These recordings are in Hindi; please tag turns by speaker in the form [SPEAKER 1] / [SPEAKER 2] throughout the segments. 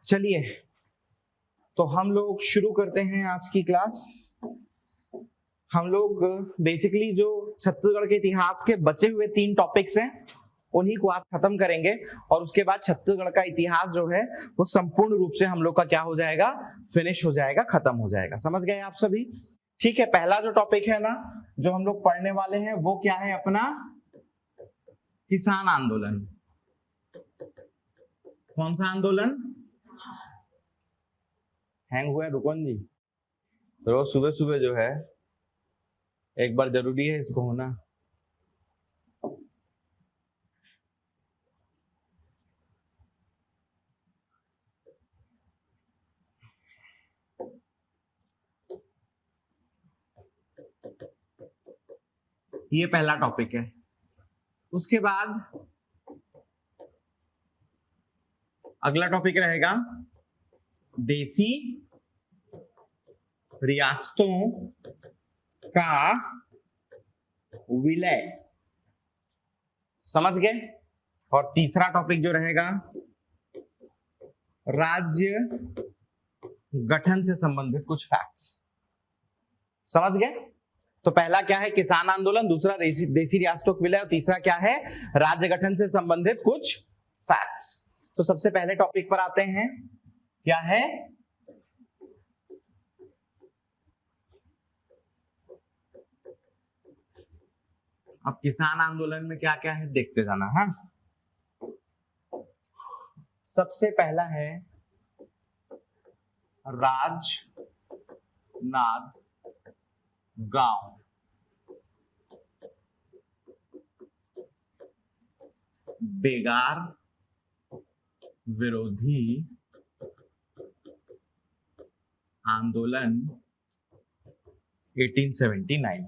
[SPEAKER 1] चलिए तो हम लोग शुरू करते हैं आज की क्लास। हम लोग बेसिकली जो छत्तीसगढ़ के इतिहास के बचे हुए 3 टॉपिक्स हैं उन्हीं को आज खत्म करेंगे और उसके बाद छत्तीसगढ़ का इतिहास जो है वो संपूर्ण रूप से हम लोग का क्या हो जाएगा, फिनिश हो जाएगा, खत्म हो जाएगा। समझ गए आप सभी? ठीक है, पहला जो टॉपिक है ना जो हम लोग पढ़ने वाले हैं वो क्या है अपना किसान आंदोलन। कौन सा आंदोलन? हैंग हुआ है रुकन जी, रोज सुबह सुबह जो है एक बार जरूरी है इसको होना। ये पहला टॉपिक है। उसके बाद अगला टॉपिक रहेगा देसी रियासतों का विलय। समझ गए? और तीसरा टॉपिक जो रहेगा राज्य गठन से संबंधित कुछ फैक्ट्स। समझ गए? तो पहला क्या है किसान आंदोलन, दूसरा देसी रियासतों का विलय और तीसरा क्या है राज्य गठन से संबंधित कुछ फैक्ट्स। तो सबसे पहले टॉपिक पर आते हैं, क्या है अब किसान आंदोलन में क्या क्या है देखते जाना। हाँ, सबसे पहला है राजनांदगांव। बेगार विरोधी आंदोलन 1879।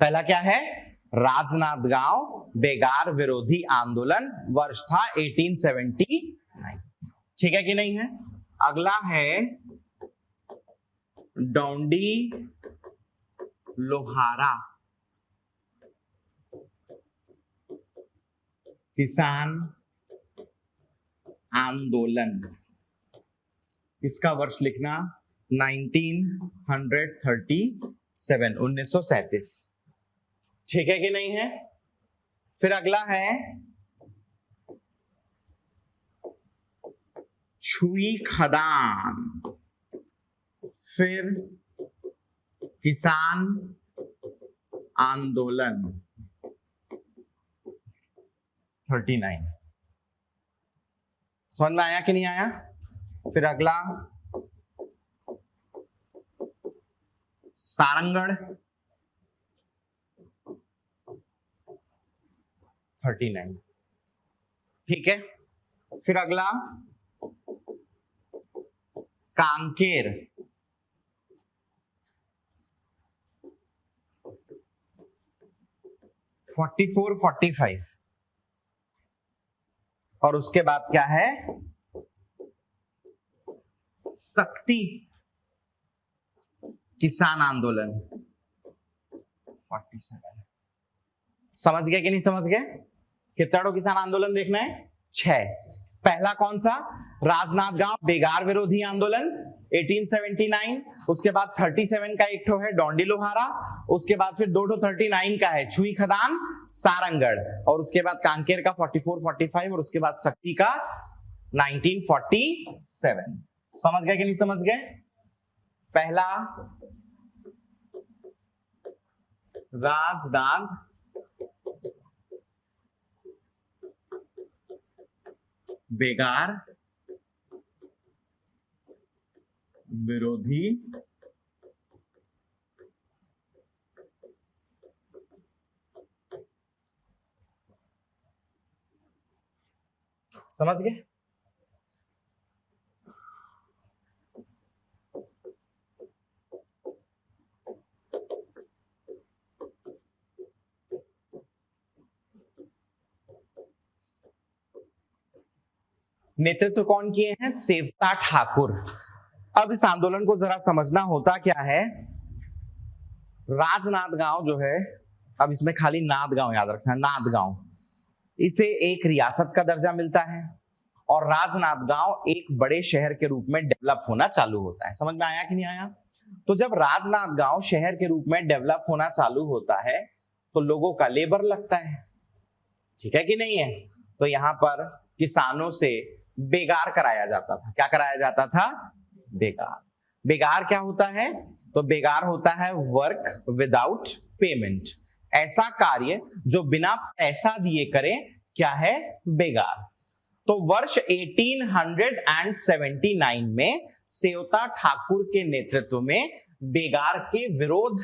[SPEAKER 1] पहला क्या है राजनांदगांव बेगार विरोधी आंदोलन, वर्ष था 1879। ठीक है कि नहीं है? अगला है डोंडी लोहारा किसान आंदोलन। इसका वर्ष लिखना 1937। ठीक है कि नहीं है? फिर अगला है छुई खदान, फिर किसान आंदोलन 39। समझ में आया कि नहीं आया? फिर अगला सारंगढ़ 39। ठीक है, फिर अगला कांकेर 44-45 और उसके बाद क्या है शक्ति किसान आंदोलन 47। समझ गए कि नहीं समझ गए? कितना किसान आंदोलन देखना है? 6। पहला कौन सा राजनांदगांव बेगार विरोधी आंदोलन 1879, उसके बाद 37 का एक ठो है डोंडी लोहारा, उसके बाद फिर 2 39 का है छुई खदान सारंगढ़, और उसके बाद कांकेर का 44-45 और उसके बाद शक्ति का 1947। समझ गए कि नहीं समझ गए? पहला राजनांद बेगार विरोधी समझ गए? नेतृत्व कौन किए हैं? सेवता ठाकुर। अब इस आंदोलन को जरा समझना होता क्या है। राजनांदगांव जो है, अब इसमें खाली नांदगांव याद रखना, नांदगांव, इसे एक रियासत का दर्जा मिलता है और राजनांदगांव एक बड़े शहर के रूप में डेवलप होना चालू होता है। समझ में आया कि नहीं आया? तो जब राजनांदगांव शहर के रूप में डेवलप होना चालू होता है तो लोगों का लेबर लगता है, ठीक है कि नहीं है? तो यहाँ पर किसानों से बेगार कराया जाता था। क्या कराया जाता था? बेगार। बेगार क्या होता है? तो बेगार होता है वर्क विदाउट पेमेंट, ऐसा कार्य जो बिना पैसा दिए करे, क्या है? बेगार। तो वर्ष 1879 में सेवता ठाकुर के नेतृत्व में बेगार के विरोध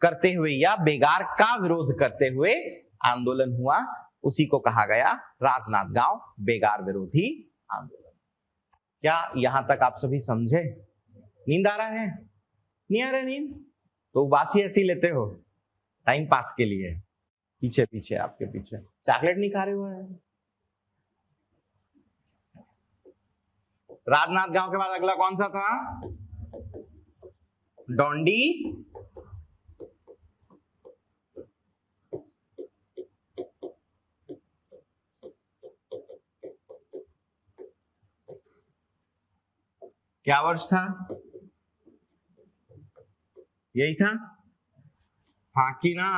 [SPEAKER 1] करते हुए या बेगार का विरोध करते हुए आंदोलन हुआ, उसी को कहा गया राजनांदगांव बेगार विरोधी आंदोलन। क्या यहां तक आप सभी समझे? नींद आ रहा है? नहीं आ रहा नींद? तो बात ही ऐसी लेते हो टाइम पास के लिए। पीछे पीछे आपके पीछे चॉकलेट नहीं खा रहे हो? राजनांदगांव के बाद अगला कौन सा था? डोंडी क्या वर्ष था? यही था? हाँ कि ना?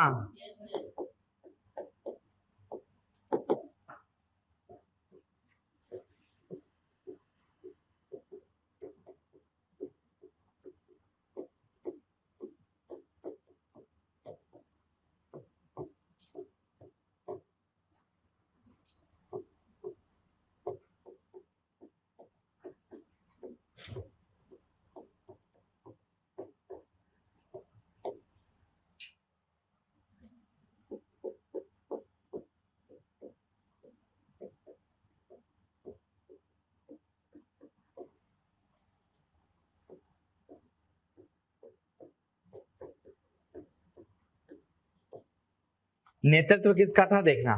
[SPEAKER 1] नेतृत्व किसका था? देखना,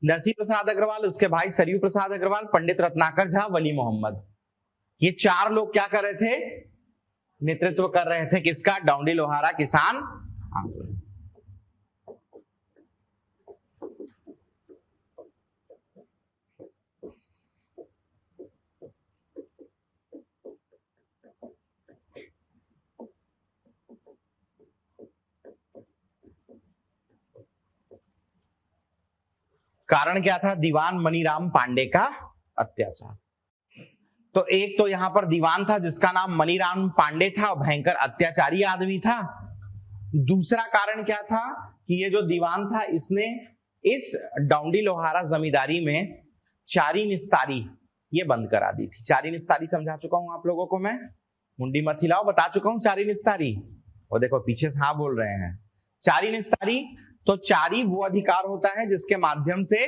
[SPEAKER 1] नरसिंह प्रसाद अग्रवाल, उसके भाई सरयू प्रसाद अग्रवाल, पंडित रत्नाकर झा, वली मोहम्मद, ये चार लोग क्या कर रहे थे? नेतृत्व कर रहे थे किसका? डोंडी लोहारा किसान आंदोलन। कारण क्या था? दीवान मनीराम पांडे का अत्याचार। तो एक तो यहां पर दीवान था जिसका नाम मनीराम पांडे था, भयंकर अत्याचारी आदमी था। दूसरा कारण क्या था कि ये जो दीवान था इसने इस डोंडी लोहारा जमींदारी में चारी निस्तारी ये बंद करा दी थी। चारी निस्तारी समझा चुका हूं आप लोगों को मैं, मुंडी मत हिलाओ, बता चुका हूं चारी निस्तारी। और देखो पीछे से हाँ बोल रहे हैं। चारी निस्तारी, तो चारी वो अधिकार होता है जिसके माध्यम से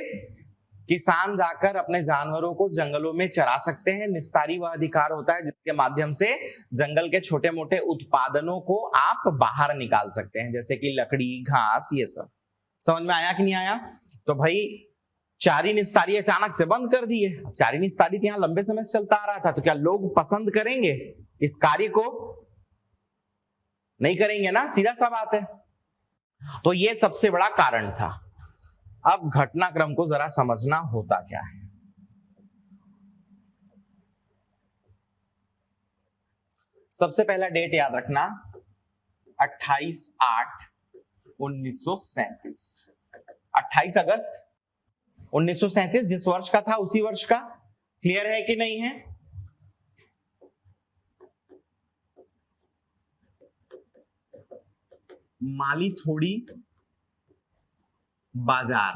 [SPEAKER 1] किसान जाकर अपने जानवरों को जंगलों में चरा सकते हैं। निस्तारी वह अधिकार होता है जिसके माध्यम से जंगल के छोटे मोटे उत्पादनों को आप बाहर निकाल सकते हैं, जैसे कि लकड़ी, घास, ये सब। समझ में आया कि नहीं आया? तो भाई चारी निस्तारी अचानक से बंद कर दिए। चारी निस्तारी यहाँ लंबे समय से चलता आ रहा था, तो क्या लोग पसंद करेंगे इस कार्य को? नहीं करेंगे ना, सीधा सा बात है। तो ये सबसे बड़ा कारण था। अब घटनाक्रम को जरा समझना होता क्या है। सबसे पहला डेट याद रखना 28/8/1937। 28 अगस्त 1937 जिस वर्ष का था उसी वर्ष का। क्लियर है कि नहीं है? माली थोड़ी बाजार,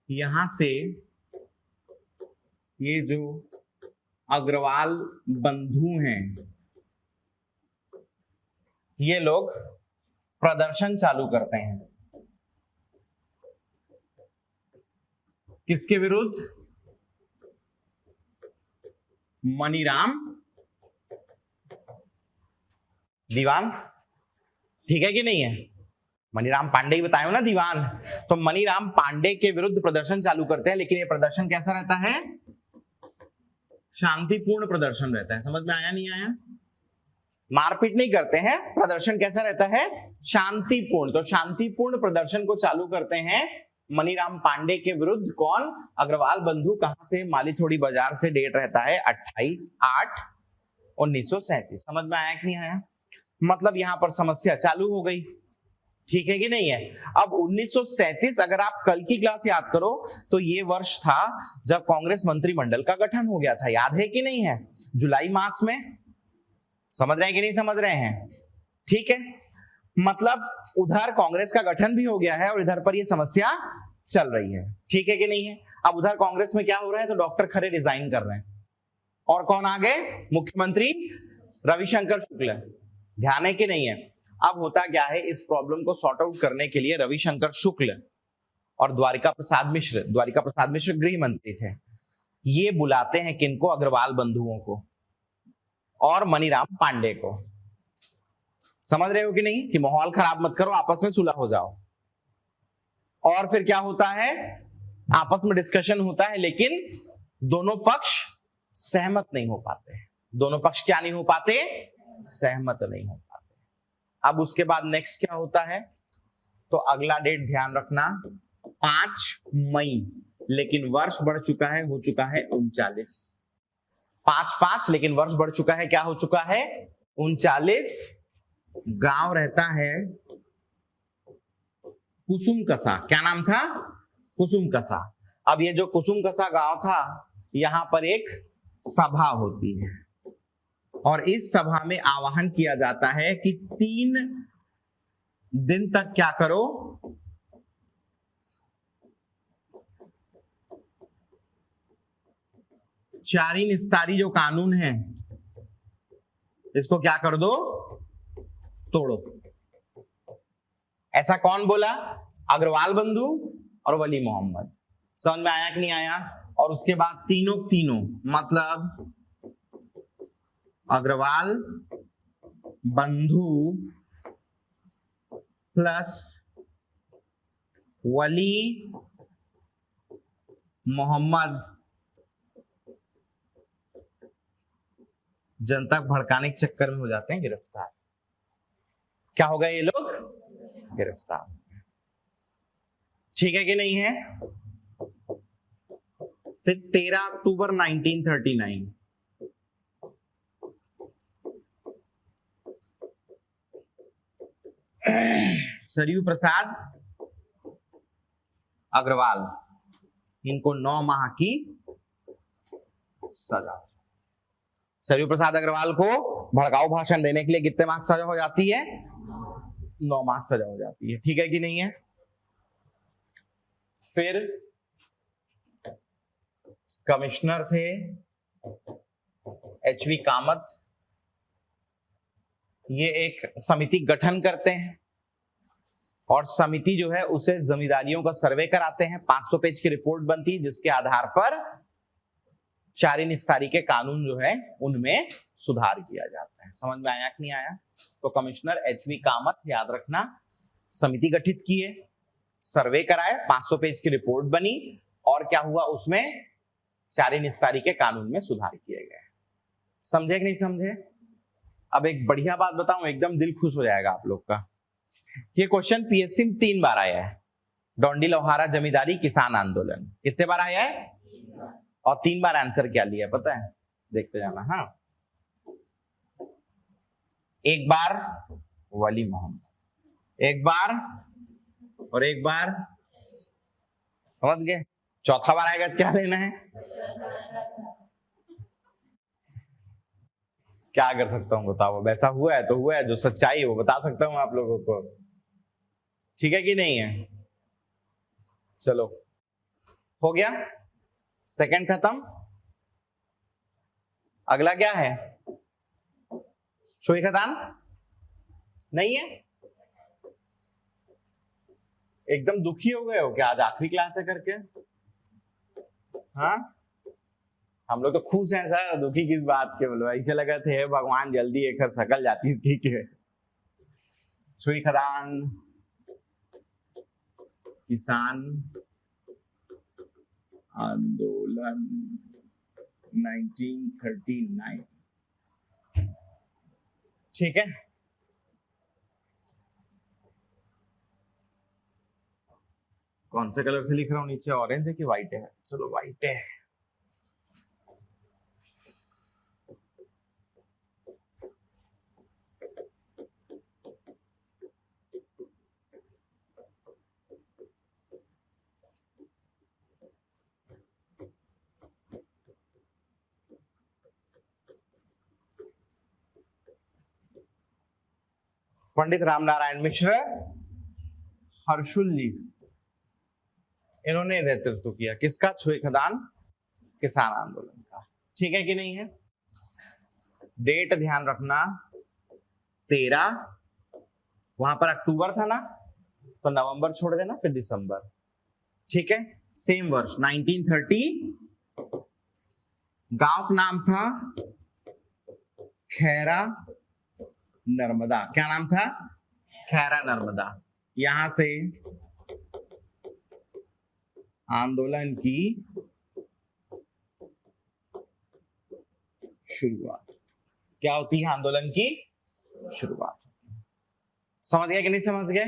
[SPEAKER 1] यहां से ये जो अग्रवाल बंधु हैं ये लोग प्रदर्शन चालू करते हैं। किसके विरुद्ध? मनीराम दीवान। ठीक है कि नहीं है? मनीराम पांडे ही बताया ना दीवान। तो मनीराम पांडे के विरुद्ध प्रदर्शन चालू करते हैं, लेकिन ये प्रदर्शन कैसा रहता है? शांतिपूर्ण प्रदर्शन रहता है। समझ में आया नहीं आया? मारपीट नहीं करते हैं। प्रदर्शन कैसा रहता है? शांतिपूर्ण। तो शांतिपूर्ण प्रदर्शन को चालू करते हैं मनीराम पांडे के विरुद्ध कौन? अग्रवाल बंधु। कहां से? मालीथोड़ी बाजार से। डेट रहता है 28/8/1937। समझ में आया कि नहीं आया? मतलब यहां पर समस्या चालू हो गई, ठीक है कि नहीं है? अब 1937 अगर आप कल की क्लास याद करो तो ये वर्ष था जब कांग्रेस मंत्रिमंडल का गठन हो गया था, याद है कि नहीं है? जुलाई मास में। समझ रहे हैं कि नहीं समझ रहे हैं? ठीक है, मतलब उधर कांग्रेस का गठन भी हो गया है और इधर पर ये समस्या चल रही है, ठीक है कि नहीं है? अब उधर कांग्रेस में क्या हो रहा है, तो डॉक्टर खरे रिजाइन कर रहे हैं और कौन आ गए? मुख्यमंत्री रविशंकर शुक्ल। ध्यान है कि नहीं है? अब होता क्या है, इस प्रॉब्लम को सॉर्ट आउट करने के लिए रविशंकर शुक्ल और द्वारिका प्रसाद मिश्र गृह मंत्री थे, ये बुलाते हैं किनको? अग्रवाल बंधुओं को और मनीराम पांडे को। समझ रहे हो कि नहीं? कि माहौल खराब मत करो, आपस में सुलह हो जाओ। और फिर क्या होता है, आपस में डिस्कशन होता है, लेकिन दोनों पक्ष सहमत नहीं हो पाते। दोनों पक्ष क्या नहीं हो पाते? सहमत नहीं हो पाते। अब उसके बाद नेक्स्ट क्या होता है, तो अगला डेट ध्यान रखना 5 मई, लेकिन वर्ष बढ़ चुका है, हो चुका है 39। 5/5 लेकिन वर्ष बढ़ चुका है, क्या हो चुका है? 39। गांव रहता है कुसुम कसा। क्या नाम था? कुसुम कसा। अब ये जो कुसुम कसा गांव था, यहां पर एक सभा होती है और इस सभा में आह्वान किया जाता है कि 3 दिन तक क्या करो, चारी निस्तारी जो कानून है इसको क्या कर दो? तोड़ो। ऐसा कौन बोला? अग्रवाल बंधु और वली मोहम्मद। समझ में आया कि नहीं आया? और उसके बाद तीनों मतलब अग्रवाल बंधु प्लस वली मोहम्मद जनता को भड़काने के चक्कर में हो जाते हैं गिरफ्तार। क्या हो गए ये लोग? गिरफ्तार। ठीक है कि नहीं है? फिर 13 अक्टूबर 1939 सरयू प्रसाद अग्रवाल, इनको 9 माह की सजा। सरयू प्रसाद अग्रवाल को भड़काऊ भाषण देने के लिए कितने मार्क्स सजा हो जाती है? 9 मार्क्स सजा हो जाती है, ठीक है कि नहीं है? फिर कमिश्नर थे एचवी कामत, ये एक समिति गठन करते हैं और समिति जो है उसे जमींदारियों का सर्वे कराते हैं। 500 पेज की रिपोर्ट बनती है जिसके आधार पर चारी निस्तारी के कानून जो है उनमें सुधार किया जाता है। समझ में आया कि नहीं आया? तो कमिश्नर एचवी कामत, याद रखना, समिति गठित किए, सर्वे कराए, 500 पेज की रिपोर्ट बनी और क्या हुआ, उसमें चारी निस्तारी के कानून में सुधार किए गए। समझे कि नहीं समझे? अब एक बढ़िया बात बताऊं, एकदम दिल खुश हो जाएगा आप लोग का। ये क्वेश्चन पीएससी में 3 बार आया है। डोंडी लोहारा जमींदारी किसान आंदोलन कितने बार आया है? और 3 बार आंसर क्या लिया पता है? देखते जाना। हाँ, एक बार वली मोहम्मद, एक बार और एक बार, समझ गए? चौथा बार आएगा क्या लेना है? क्या कर सकता हूं बताओ? वैसा हुआ है तो हुआ है, जो सच्चाई है वो बता सकता हूं आप लोगों को, ठीक है कि नहीं है? चलो, हो गया, सेकंड खत्म। अगला क्या है? शोई खदान नहीं है? एकदम दुखी हो गए हो क्या? आज आखिरी क्लास है करके? हाँ, हम लोग तो खुश हैं सर, दुखी किस बात के? बोलो ऐसे लगा थे भगवान जल्दी एक सकल जाती, ठीक है। सुई खदान किसान आंदोलन 1939, ठीक है। कौन से कलर से लिख रहा हूँ, नीचे ऑरेंज है कि व्हाइट है? चलो व्हाइट है। पंडित रामनारायण मिश्र, हर्षुल जी, इन्होंने नेतृत्व किया किसका? छुए खदान किसान आंदोलन का। ठीक है कि नहीं है? डेट ध्यान रखना, 13, वहां पर अक्टूबर था ना, तो नवंबर छोड़ देना, फिर दिसंबर। ठीक है, सेम वर्ष 1930। गांव का नाम था खैरा नर्मदा। क्या नाम था? खैरा नर्मदा। यहां से आंदोलन की शुरुआत। क्या होती है आंदोलन की शुरुआत? समझ गए कि नहीं समझ गए?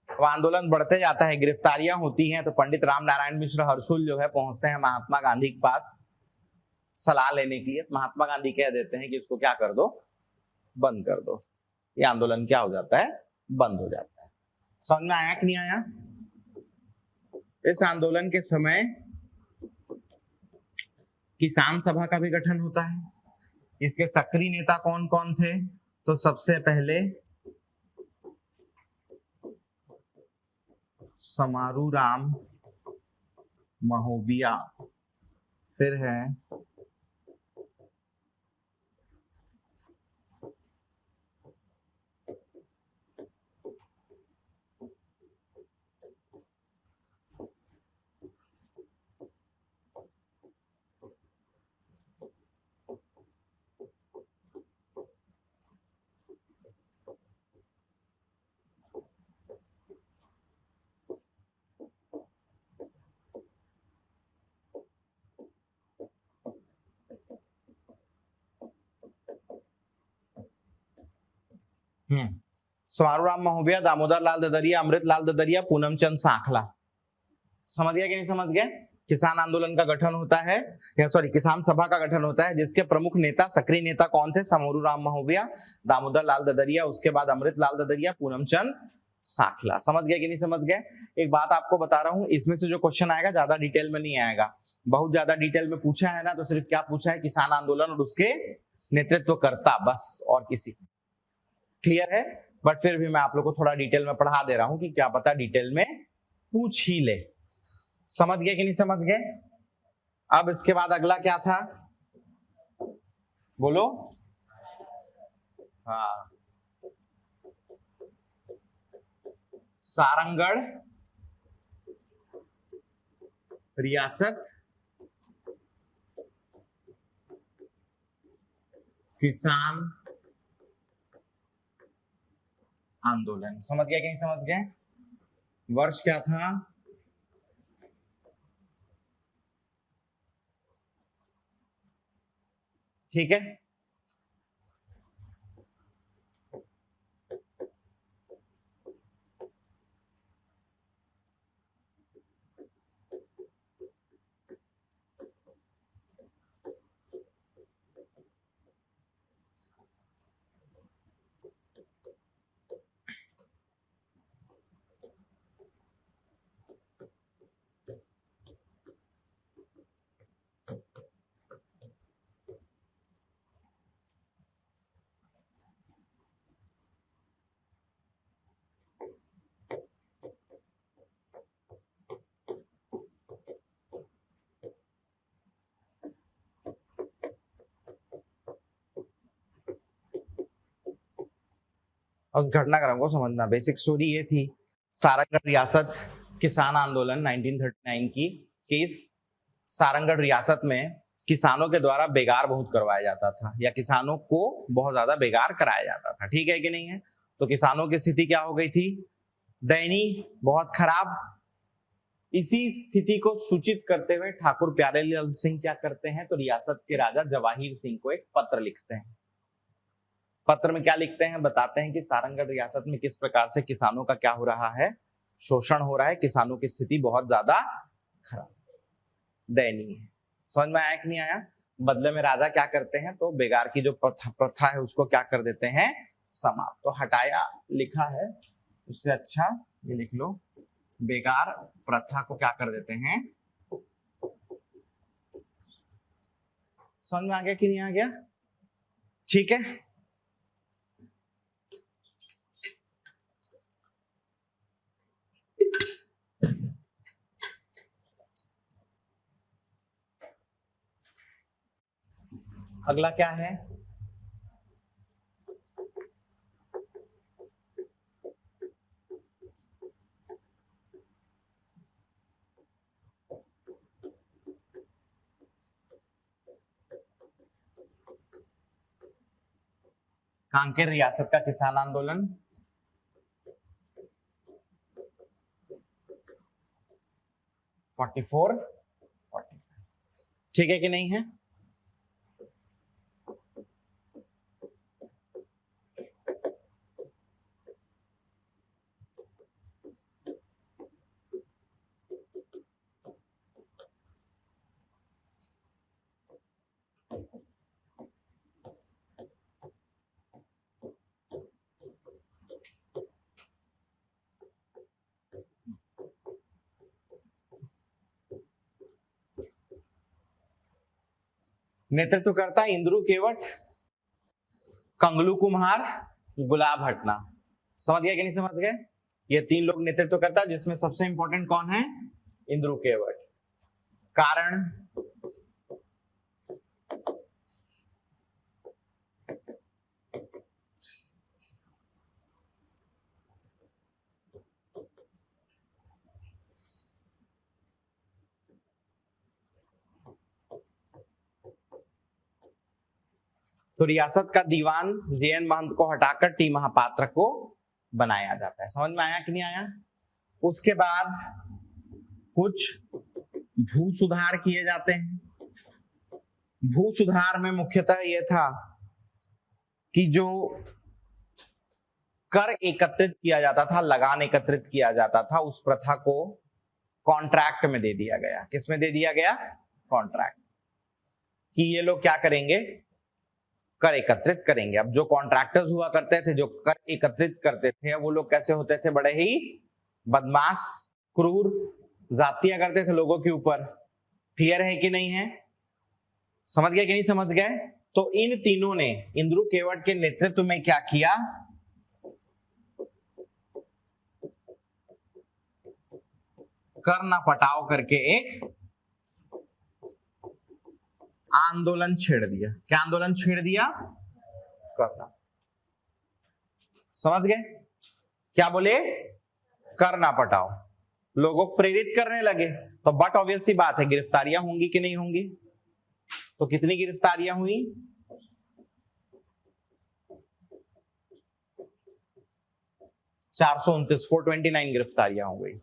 [SPEAKER 1] अब आंदोलन बढ़ते जाता है, गिरफ्तारियां होती हैं, तो पंडित रामनारायण मिश्र हर्षुल जो है पहुंचते हैं महात्मा गांधी के पास सलाह लेने के लिए। महात्मा गांधी कह देते हैं कि इसको क्या कर दो, बंद कर दो। ये आंदोलन क्या हो जाता है? बंद हो जाता है। समझ में आया कि नहीं आया? इस आंदोलन के समय किसान सभा का भी गठन होता है। इसके सक्रिय नेता कौन कौन थे? तो सबसे पहले समारू राम महोबिया, फिर है समारू राम महोबिया, दामोदर लाल ददरिया, अमृत लाल ददरिया, पूनम चंद सांखला। समझ गया कि नहीं समझ गए? किसान आंदोलन का गठन होता है, या सॉरी किसान सभा का गठन होता है, जिसके प्रमुख नेता, सक्रिय नेता कौन थे? समारू राम महोबिया, दामोदर लाल ददरिया, उसके बाद अमृत लाल ददरिया, पूनम चंद सांखला। समझ गए कि नहीं समझ गए? एक बात आपको बता रहा हूं, इसमें से जो क्वेश्चन आएगा ज्यादा डिटेल में नहीं आएगा। बहुत ज्यादा डिटेल में पूछा है ना, तो सिर्फ क्या पूछा है? किसान आंदोलन और उसके नेतृत्व करता, बस, और किसी। क्लियर है? बट फिर भी मैं आप लोग को थोड़ा डिटेल में पढ़ा दे रहा हूं कि क्या पता डिटेल में पूछ ही ले। समझ गए कि नहीं समझ गए? अब इसके बाद अगला क्या था? बोलो। हाँ, सारंगढ़ रियासत किसान आंदोलन। समझ गया कि नहीं समझ गए? वर्ष क्या था? ठीक है, उस घटनाक्रम को समझना। बेसिक स्टोरी ये थी, सारंगढ़ रियासत किसान आंदोलन 1939 की। इस सारंगढ़ रियासत में किसानों के द्वारा बेगार बहुत करवाया जाता था, या किसानों को बहुत ज्यादा बेगार कराया जाता था। ठीक है कि नहीं है? तो किसानों की स्थिति क्या हो गई थी? दयनीय, बहुत खराब। इसी स्थिति को सूचित करते हुए ठाकुर प्यारेलाल सिंह क्या करते हैं? तो रियासत के राजा जवाहिर सिंह को एक पत्र लिखते हैं। पत्र में क्या लिखते हैं? बताते हैं कि सारंगढ़ रियासत में किस प्रकार से किसानों का क्या हो रहा है? शोषण हो रहा है, किसानों की स्थिति बहुत ज्यादा खराब, दयनीय है। समझ में आया कि नहीं आया? बदले में राजा क्या करते हैं, तो बेगार की जो प्रथा है उसको क्या कर देते हैं, समाप्त। तो हटाया लिखा है, उससे अच्छा ये लिख लो, बेगार प्रथा को क्या कर देते हैं। समझ में आ गया कि नहीं आ गया? ठीक है। अगला क्या है, कांकेर रियासत का किसान आंदोलन। ठीक है कि नहीं है? नेतृत्व करता इंद्रू केवट, कंगलू कुम्हार, गुलाब हटना। समझ गए कि नहीं समझ गए? ये 3 लोग नेतृत्व करता, जिसमें सबसे इंपॉर्टेंट कौन है, इंद्रू केवट। कारण तो रियासत का दीवान JN महंत को हटाकर टी महापात्र को बनाया जाता है। समझ में आया कि नहीं आया? उसके बाद कुछ भू सुधार किए जाते हैं। भू सुधार में मुख्यतः यह था कि जो कर एकत्रित किया जाता था, लगान एकत्रित किया जाता था, उस प्रथा को कॉन्ट्रैक्ट में दे दिया गया। किस में दे दिया गया? कॉन्ट्रैक्ट, कि ये लोग क्या करेंगे, कर एकत्रित करेंगे। अब जो कॉन्ट्रैक्टर्स हुआ करते थे, जो कर एकत्रित करते थे, वो लोग कैसे होते थे, बड़े ही बदमाश, क्रूर, जातियां करते थे लोगों के ऊपर। क्लियर है कि नहीं है? समझ गए कि नहीं समझ गए? तो इन तीनों ने इंद्रू केवट के नेतृत्व में क्या किया, कर ना पटाओ करके एक आंदोलन छेड़ दिया। क्या आंदोलन छेड़ दिया? करना। समझ गए? क्या बोले? कर ना पटाओ। लोगों को प्रेरित करने लगे। तो बट ऑब्वियस सी बात है, गिरफ्तारियां होंगी कि नहीं होंगी? तो कितनी गिरफ्तारियां हुई? 429 गिरफ्तारियां हो गई।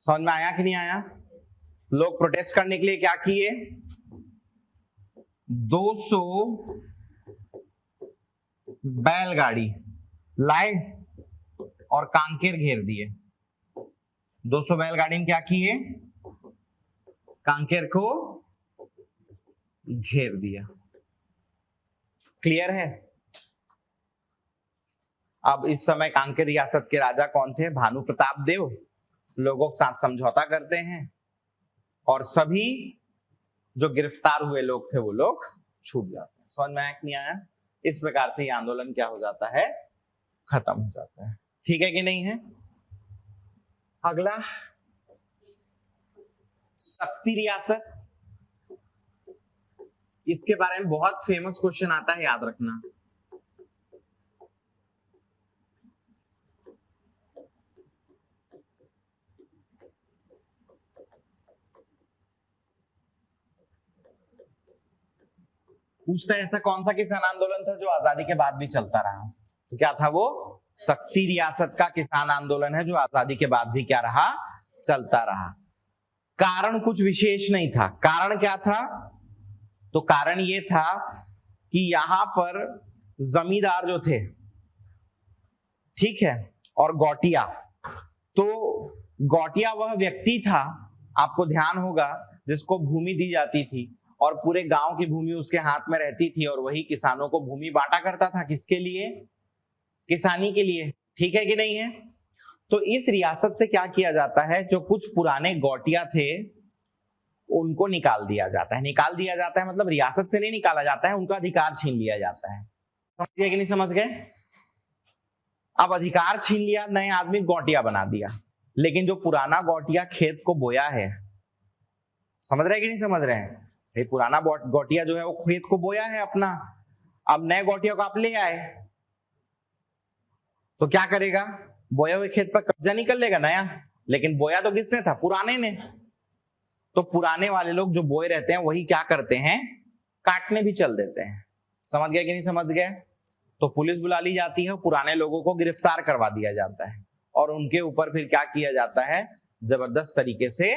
[SPEAKER 1] समझ में आया कि नहीं आया? लोग प्रोटेस्ट करने के लिए क्या किए, 200 बैलगाड़ी लाए और कांकेर घेर दिए। 200 बैलगाड़ी में क्या किए, कांकेर को घेर दिया। क्लियर है? अब इस समय कांकेर रियासत के राजा कौन थे? भानु प्रताप देव। लोगों के साथ समझौता करते हैं और सभी जो गिरफ्तार हुए लोग थे वो लोग छूट जाते हैं। समझ में आया कि नहीं आया? इस प्रकार से ये आंदोलन क्या हो जाता है, खत्म हो जाता है। ठीक है कि नहीं है? अगला, शक्ति रियासत। इसके बारे में बहुत फेमस क्वेश्चन आता है, याद रखना। पूछता है ऐसा कौन सा किसान आंदोलन था जो आजादी के बाद भी चलता रहा? तो क्या था वो? शक्ति रियासत का किसान आंदोलन है जो आजादी के बाद भी क्या रहा, चलता रहा। कारण कुछ विशेष नहीं था। कारण क्या था? तो कारण ये था कि यहां पर जमींदार जो थे, ठीक है, और गौटिया, तो गौटिया वह व्यक्ति था, आपको ध्यान होगा, जिसको भूमि दी जाती थी और पूरे गांव की भूमि उसके हाथ में रहती थी और वही किसानों को भूमि बांटा करता था। किसके लिए? किसानी के लिए। ठीक है कि नहीं है? तो इस रियासत से क्या किया जाता है, जो कुछ पुराने गौटिया थे उनको निकाल दिया जाता है। निकाल दिया जाता है मतलब रियासत से नहीं निकाला जाता है, उनका अधिकार छीन लिया जाता है। समझ गए कि नहीं समझ गए? अब अधिकार छीन लिया, नए आदमी गौटिया बना दिया, लेकिन जो पुराना गौटिया खेत को बोया है, समझ रहे कि नहीं समझ रहे हैं? ये पुराना गौटिया जो है वो खेत को बोया है अपना, अब नए गौटिया को आप ले आए तो क्या करेगा? बोया हुए खेत पर कब्जा नहीं कर लेगा नया, लेकिन बोया तो किसने था? पुराने ने। तो पुराने वाले लोग जो बोए रहते हैं वही क्या करते हैं? काटने भी चल देते हैं। समझ गए कि नहीं समझ गए? तो पुलिस बुला ली जाती है, पुराने लोगों को गिरफ्तार करवा दिया जाता है और उनके ऊपर फिर क्या किया जाता है? जबरदस्त तरीके से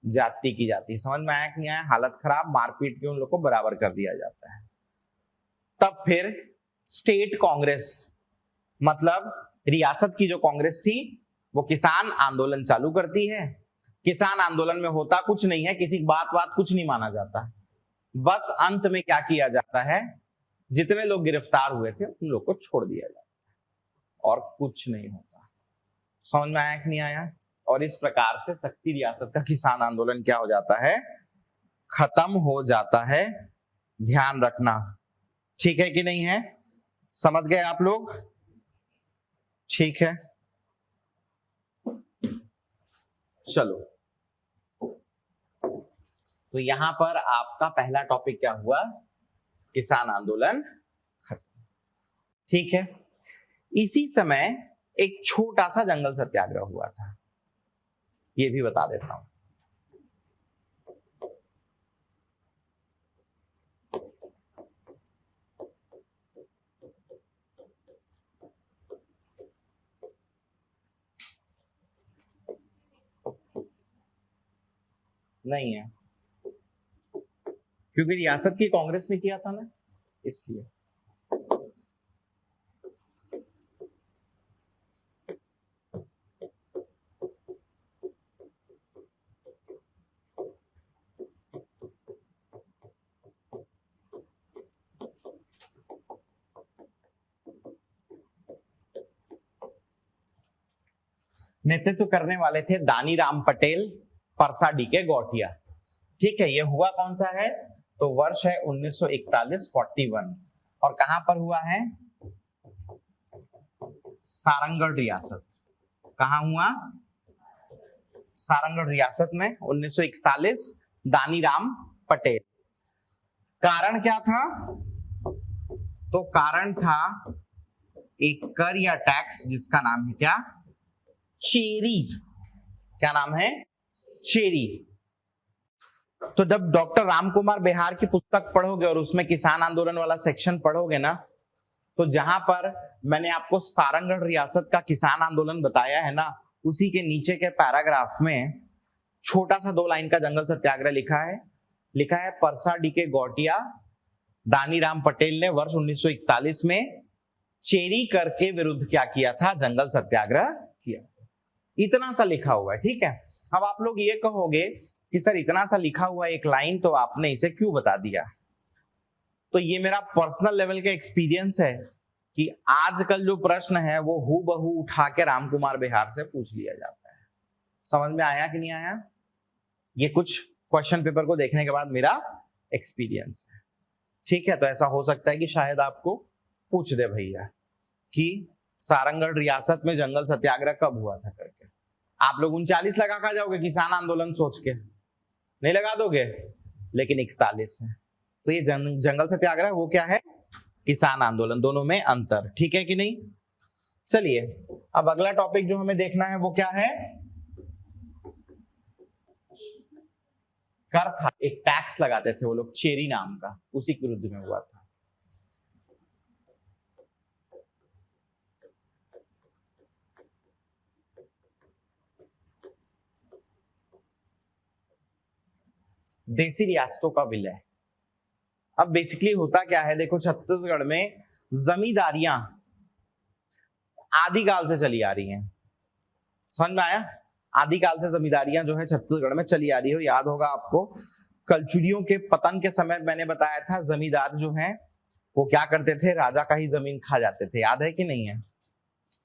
[SPEAKER 1] जाति की जाती है। समझ में आया कि नहीं आया? हालत खराब, मारपीट के उन लोग को बराबर कर दिया जाता है। तब फिर स्टेट कांग्रेस, मतलब रियासत की जो कांग्रेस थी, वो किसान आंदोलन चालू करती है। किसान आंदोलन में होता कुछ नहीं है, किसी बात कुछ नहीं माना जाता, बस अंत में क्या किया जाता है? जितने लोग गिरफ्तार हुए थे उन लोग को छोड़ दिया जाता है और कुछ नहीं होता। समझ में आया कि नहीं आया? और इस प्रकार से शक्ति रियासत का किसान आंदोलन क्या हो जाता है? खत्म हो जाता है। ध्यान रखना, ठीक है कि नहीं है? समझ गए आप लोग? ठीक है, चलो। तो यहां पर आपका पहला टॉपिक क्या हुआ? किसान आंदोलन खत्म। ठीक है, इसी समय एक छोटा सा जंगल सत्याग्रह हुआ था, ये भी बता देता हूं। नहीं है, क्योंकि रियासत की कांग्रेस ने किया था ना, इसलिए। नेतृत्व करने वाले थे दानी राम पटेल, परसाडी के गौटिया। ठीक है, ये हुआ कौन सा है? तो वर्ष है 1941-41 और कहां पर हुआ है? सारंगढ़ रियासत। कहां हुआ? सारंगढ़ रियासत में 1941, दानी राम पटेल। कारण क्या था? तो कारण था एक कर या टैक्स जिसका नाम है क्या? चेरी। क्या नाम है? चेरी। तो जब डॉक्टर राम कुमार बिहार की पुस्तक पढ़ोगे और उसमें किसान आंदोलन वाला सेक्शन पढ़ोगे ना, तो जहां पर मैंने आपको सारंगढ़ रियासत का किसान आंदोलन बताया है ना, उसी के नीचे के पैराग्राफ में छोटा सा 2 लाइन का जंगल सत्याग्रह लिखा है परसाडी के गौटिया दानी राम पटेल ने वर्ष 1941 में चेरी कर के विरुद्ध क्या किया था? जंगल सत्याग्रह किया। इतना सा लिखा हुआ है, ठीक है। अब आप लोग ये कहोगे कि सर इतना सा लिखा हुआ एक लाइन, तो आपने इसे क्यों बता दिया? तो ये मेरा पर्सनल लेवल का एक्सपीरियंस है कि आजकल जो प्रश्न है वो हूबहू उठा के राम कुमार बिहार से पूछ लिया जाता है। समझ में आया कि नहीं आया? ये कुछ क्वेश्चन पेपर को देखने के बाद मेरा एक्सपीरियंस है, ठीक है। तो ऐसा हो सकता है कि शायद आपको पूछ दे भैया कि सारंगढ़ रियासत में जंगल सत्याग्रह कब हुआ था करके। आप लोग 39 लगा कर जाओगे किसान आंदोलन सोच के, नहीं लगा दोगे, लेकिन 41 है। तो ये जंगल सत्याग्रह वो क्या है? किसान आंदोलन। दोनों में अंतर, ठीक है कि नहीं? चलिए, अब अगला टॉपिक जो हमें देखना है वो क्या है? कर था, एक टैक्स लगाते थे वो लोग, चेरी नाम का, उसी के विरुद्ध में हुआ था। देसी रियासतों का विलय। अब बेसिकली होता क्या है, देखो छत्तीसगढ़ में जमींदारियां आदिकाल से चली आ रही हैं। समझ में आया? आदिकाल से जमींदारियां जो है छत्तीसगढ़ में चली आ रही हो। याद होगा आपको कलचुरियों के पतन के समय मैंने बताया था जमींदार जो हैं वो क्या करते थे, राजा का ही जमीन खा जाते थे। याद है कि नहीं है?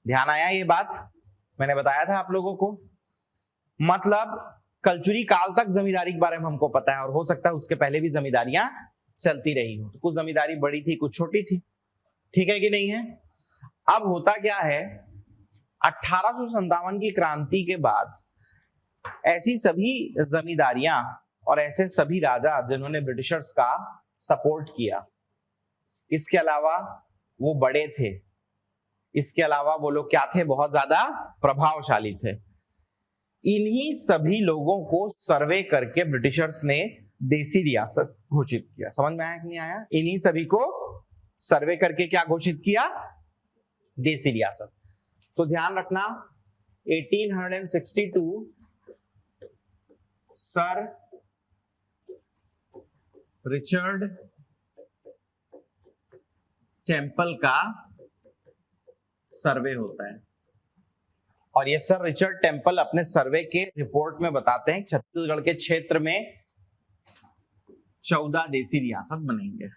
[SPEAKER 1] ध्यान आया ये बात? मैंने बताया था आप लोगों को। मतलब कलचुरी काल तक जमींदारी के बारे में हमको पता है और हो सकता है उसके पहले भी जमींदारियां चलती रही हो। तो कुछ जमींदारी बड़ी थी, कुछ छोटी थी। ठीक है कि नहीं है? अब होता क्या है, 1857 की क्रांति के बाद ऐसी सभी जमींदारियां और ऐसे सभी राजा जिन्होंने ब्रिटिशर्स का सपोर्ट किया, इसके अलावा वो बड़े थे, इसके अलावा वो लोग क्या थे, बहुत ज्यादा प्रभावशाली थे। इन्हीं सभी लोगों को सर्वे करके ब्रिटिशर्स ने देसी रियासत घोषित किया। समझ में आया कि नहीं आया? इन्हीं सभी को सर्वे करके क्या घोषित किया? देसी रियासत। तो ध्यान रखना 1862 सर रिचर्ड टेम्पल का सर्वे होता है और ये सर रिचर्ड टेम्पल अपने सर्वे के रिपोर्ट में बताते हैं छत्तीसगढ़ के क्षेत्र में 14 देसी रियासत बनेंगे।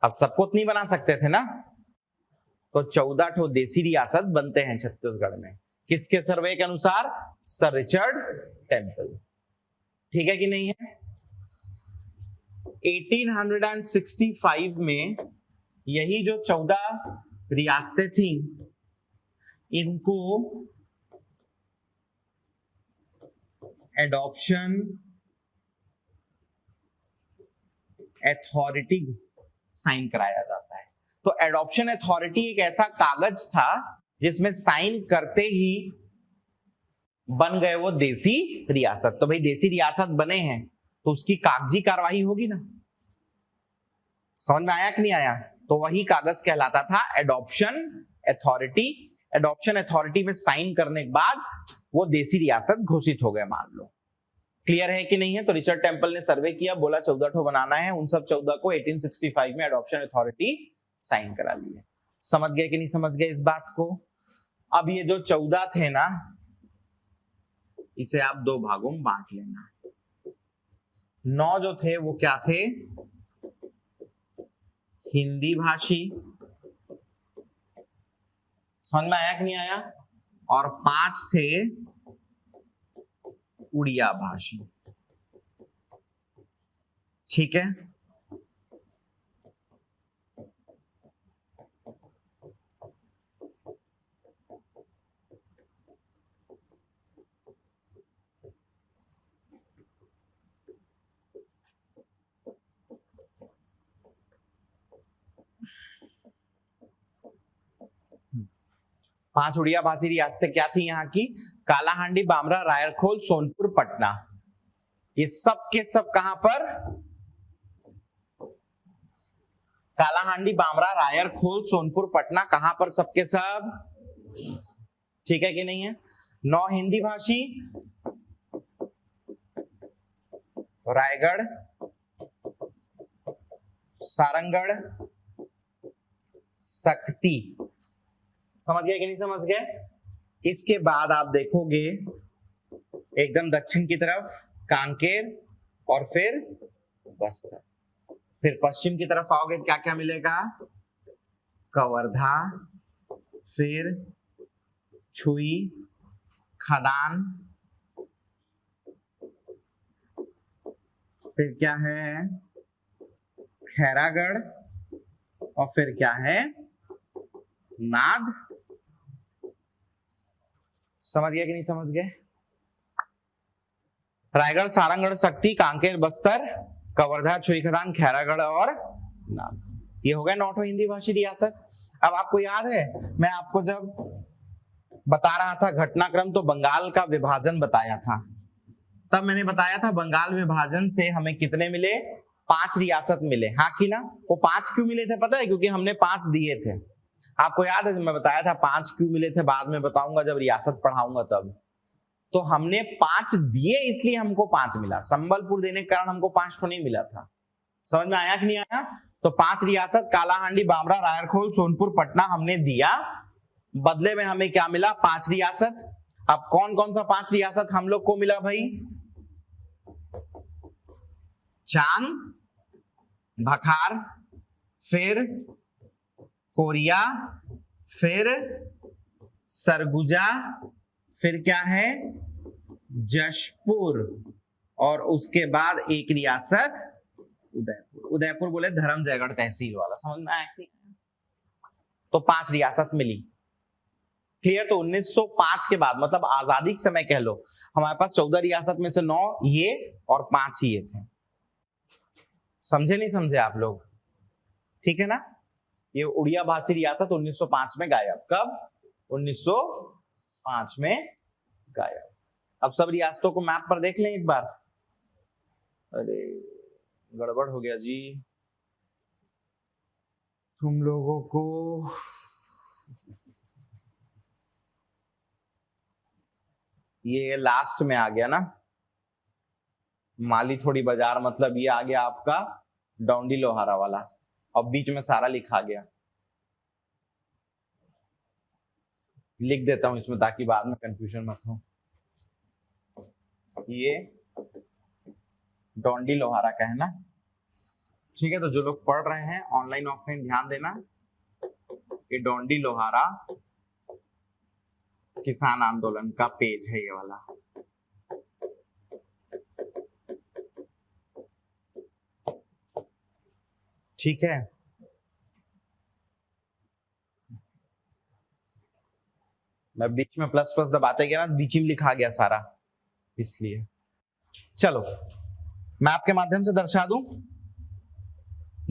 [SPEAKER 1] अब सबको नहीं बना सकते थे ना, तो 14 ठो देसी रियासत बनते हैं छत्तीसगढ़ में। किसके सर्वे के अनुसार? Sir Richard temple. ठीक है कि नहीं है? 1865 में यही जो 14 रियासतें थी इनको एडॉप्शन अथॉरिटी साइन कराया जाता है। तो एडॉप्शन अथॉरिटी एक ऐसा कागज था जिसमें साइन करते ही बन गए वो देसी रियासत। तो भाई देसी रियासत बने हैं तो उसकी कागजी कार्रवाई होगी ना। समझ में आया कि नहीं आया? तो वही कागज कहलाता था एडॉप्शन अथॉरिटी। एडॉप्शन अथॉरिटी में साइन करने के बाद वो देसी रियासत घोषित हो गए, मान लो। क्लियर है कि नहीं है? तो रिचर्ड टेम्पल ने सर्वे किया, बोला 14 ठो बनाना है, उन सब 14 को 1865 में एडॉप्शन अथॉरिटी साइन करा लिए। समझ गए कि नहीं समझ गए इस बात को? अब ये जो 14 थे ना, इसे आप दो भागों में बांट लेना। 9 जो थे वो क्या थे? हिंदी भाषी। समझ में आया कि नहीं आया? और 5 थे उड़िया भाषी। ठीक है? पांच उड़िया भाषी रियासतें क्या थी यहाँ की? कालाहांडी, बामरा, रायरखोल, सोनपुर, पटना। ये सब के सब कहां पर? कालाहांडी, बामरा, रायरखोल, सोनपुर, पटना, कहां पर सबके सब? ठीक है कि नहीं है? 9 हिंदी भाषी, रायगढ़, सारंगढ़, सक्ती। समझ गए कि नहीं समझ गए? इसके बाद आप देखोगे एकदम दक्षिण की तरफ कांकेर और फिर बस्तर। फिर पश्चिम की तरफ आओगे क्या क्या मिलेगा? कवर्धा, फिर छुई, खदान, फिर क्या है? खैरागढ़, और फिर क्या है? नाद। समझ गया कि नहीं समझ गए? रायगढ़, सारंगढ़, सक्ती, कांकेर, बस्तर, कवर्धा, छुईखदान, खैरागढ़ और नाद। ये हो गए 9 हिंदी भाषी रियासत। अब आपको याद है मैं आपको जब बता रहा था घटनाक्रम तो बंगाल का विभाजन बताया था, तब मैंने बताया था बंगाल विभाजन से हमें कितने मिले? 5 रियासत मिले। हाँ कि ना? वो 5 क्यों मिले थे पता है? क्योंकि हमने 5 दिए थे। आपको याद है मैं बताया था 5 क्यों मिले थे? बाद में बताऊंगा जब रियासत पढ़ाऊंगा तब। तो हमने 5 दिए इसलिए हमको 5 मिला। संबलपुर देने के कारण हमको 5 तो नहीं मिला था। समझ में आया कि नहीं आया? तो 5 रियासत कालाहांडी, बामरा, रायरखोल, सोनपुर, पटना हमने दिया, बदले में हमें क्या मिला? 5 रियासत। अब कौन कौन सा 5 रियासत हम लोग को मिला भाई? चांग बखार, फिर कोरिया, फिर सरगुजा, फिर क्या है जशपुर, और उसके बाद एक रियासत उदयपुर। उदयपुर बोले धर्मजयगढ़ तहसील वाला, समझ में आया? तो 5 रियासत मिली। क्लियर? तो 1905 के बाद मतलब आजादी के समय कह लो, हमारे पास 14 रियासत में से 9 ये और 5 ये थे। समझे नहीं समझे आप लोग? ठीक है ना? ये उड़िया भाषी रियासत 1905 में गायब। कब? 1905 में गायब। अब सब रियासतों को मैप पर देख लें एक बार। अरे गड़बड़ हो गया जी, तुम लोगों को ये लास्ट में आ गया ना, माली थोड़ी बाजार, मतलब ये आ गया आपका डोंडी लोहारा वाला, और बीच में सारा लिखा गया। लिख देता हूं इसमें ताकि बाद में कंफ्यूजन मत हो। ये डोंडी लोहारा का है ना? ठीक है, तो जो लोग पढ़ रहे हैं ऑनलाइन ऑफलाइन ध्यान देना, ये डोंडी लोहारा किसान आंदोलन का पेज है ये वाला। ठीक है, मैं बीच में प्लस प्लस दबाते गया ना, बीच में लिखा गया सारा, इसलिए। चलो मैं आपके माध्यम से दर्शा दूं,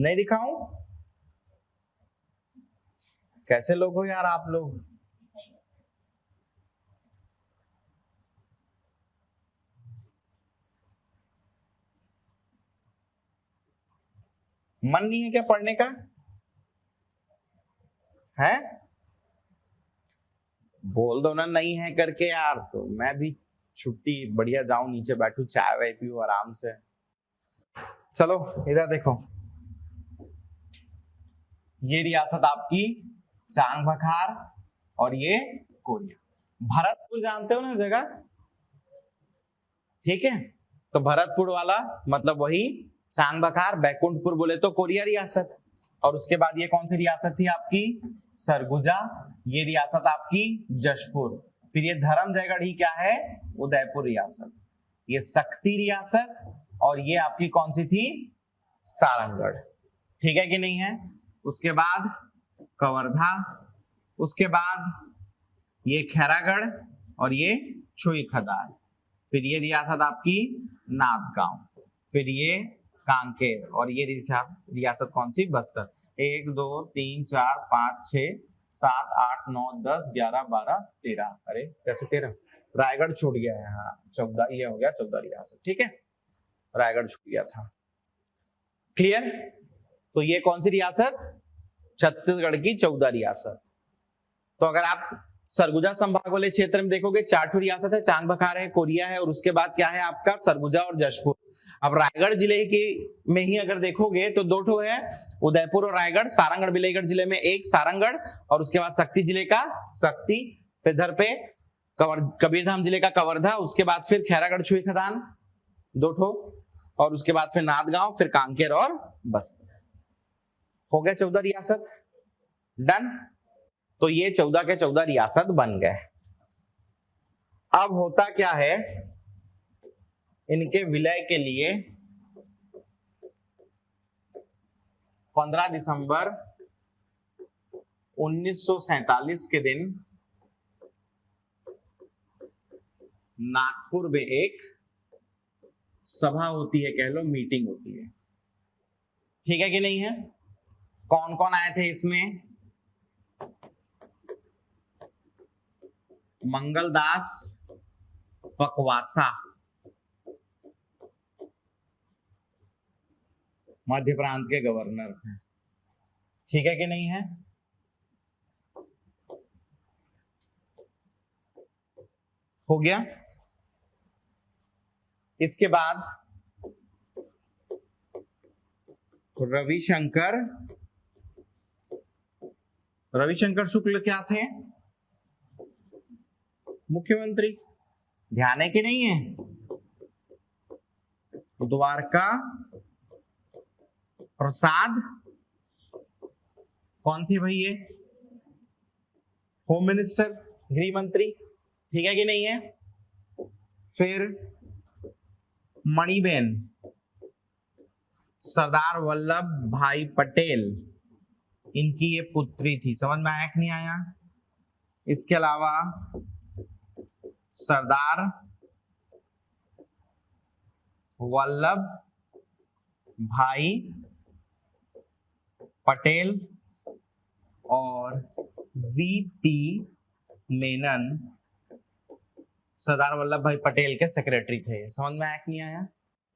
[SPEAKER 1] नहीं दिखाऊं? कैसे लोग हो यार आप लोग? मन नहीं है क्या पढ़ने का? है? बोल दो ना नहीं है करके यार, तो मैं भी छुट्टी बढ़िया जाऊं, नीचे बैठू, चाय वाय पीऊं आराम से। चलो इधर देखो, ये रियासत आपकी चांग बखार और ये कोरिया। भरतपुर जानते हो ना जगह? ठीक है, तो भरतपुर वाला मतलब वही चांग बखार, बैकुंठपुर बोले तो कोरिया रियासत, और उसके बाद ये कौन सी रियासत थी आपकी? सरगुजा। ये रियासत आपकी जशपुर। फिर ये धर्मजयगढ़ ही क्या है? उदयपुर रियासत। ये शक्ति रियासत, और ये आपकी कौन सी थी? सारंगगढ़। ठीक है कि नहीं है? उसके बाद कवर्धा, उसके बाद ये खैरागढ़, और ये छुई खदार। फिर ये रियासत आपकी नाथगांव, फिर ये कांकेर, और ये रियासत कौन सी? बस्तर। 1 2 3 4 5 6 7 8 9 10 11 12 13। अरे कैसे 13? रायगढ़ छूट गया है। हाँ 14, ये हो गया 14 रियासत। ठीक है, रायगढ़ छूट गया था। क्लियर? तो ये कौन सी रियासत? छत्तीसगढ़ की 14 रियासत। तो अगर आप सरगुजा संभाग वाले क्षेत्र में देखोगे 4 रियासत है, चांग बखार है, कोरिया है, और उसके बाद क्या है आपका? सरगुजा और जशपुर। अब रायगढ़ जिले के में ही अगर देखोगे तो 2 है, उदयपुर और रायगढ़। सारंगगढ़ बिलाईगढ़ जिले में एक सारंगगढ़, और उसके बाद शक्ति जिले का शक्ति, फिर इधर पे कबीरधाम जिले का कवर्धा, उसके बाद फिर खैरागढ़ छुई खदान 2, और उसके बाद फिर नाथगांव, फिर कांकेर और बस्तर। हो गया 14 रियासत। डन? तो ये 14 के 14 रियासत बन गए। अब होता क्या है, इनके विलय के लिए 15 दिसंबर 1947 के दिन नागपुर में एक सभा होती है, कह लो मीटिंग होती है। ठीक है कि नहीं है? कौन कौन आए थे इसमें? मंगलदास पकवासा मध्य प्रांत के गवर्नर थे। ठीक है कि नहीं है? हो गया। इसके बाद रविशंकर शुक्ल क्या थे? मुख्यमंत्री। ध्यान है कि नहीं है? द्वारका प्रसाद कौन थी भाई? ये होम मिनिस्टर, गृह मंत्री। ठीक है कि नहीं है? फिर मणिबेन, सरदार वल्लभ भाई पटेल, इनकी ये पुत्री थी। समझ में आया कि नहीं आया? इसके अलावा सरदार वल्लभ भाई पटेल और वीटी मेनन सरदार वल्लभ भाई पटेल के सेक्रेटरी थे। समझ में आया कि नहीं आया?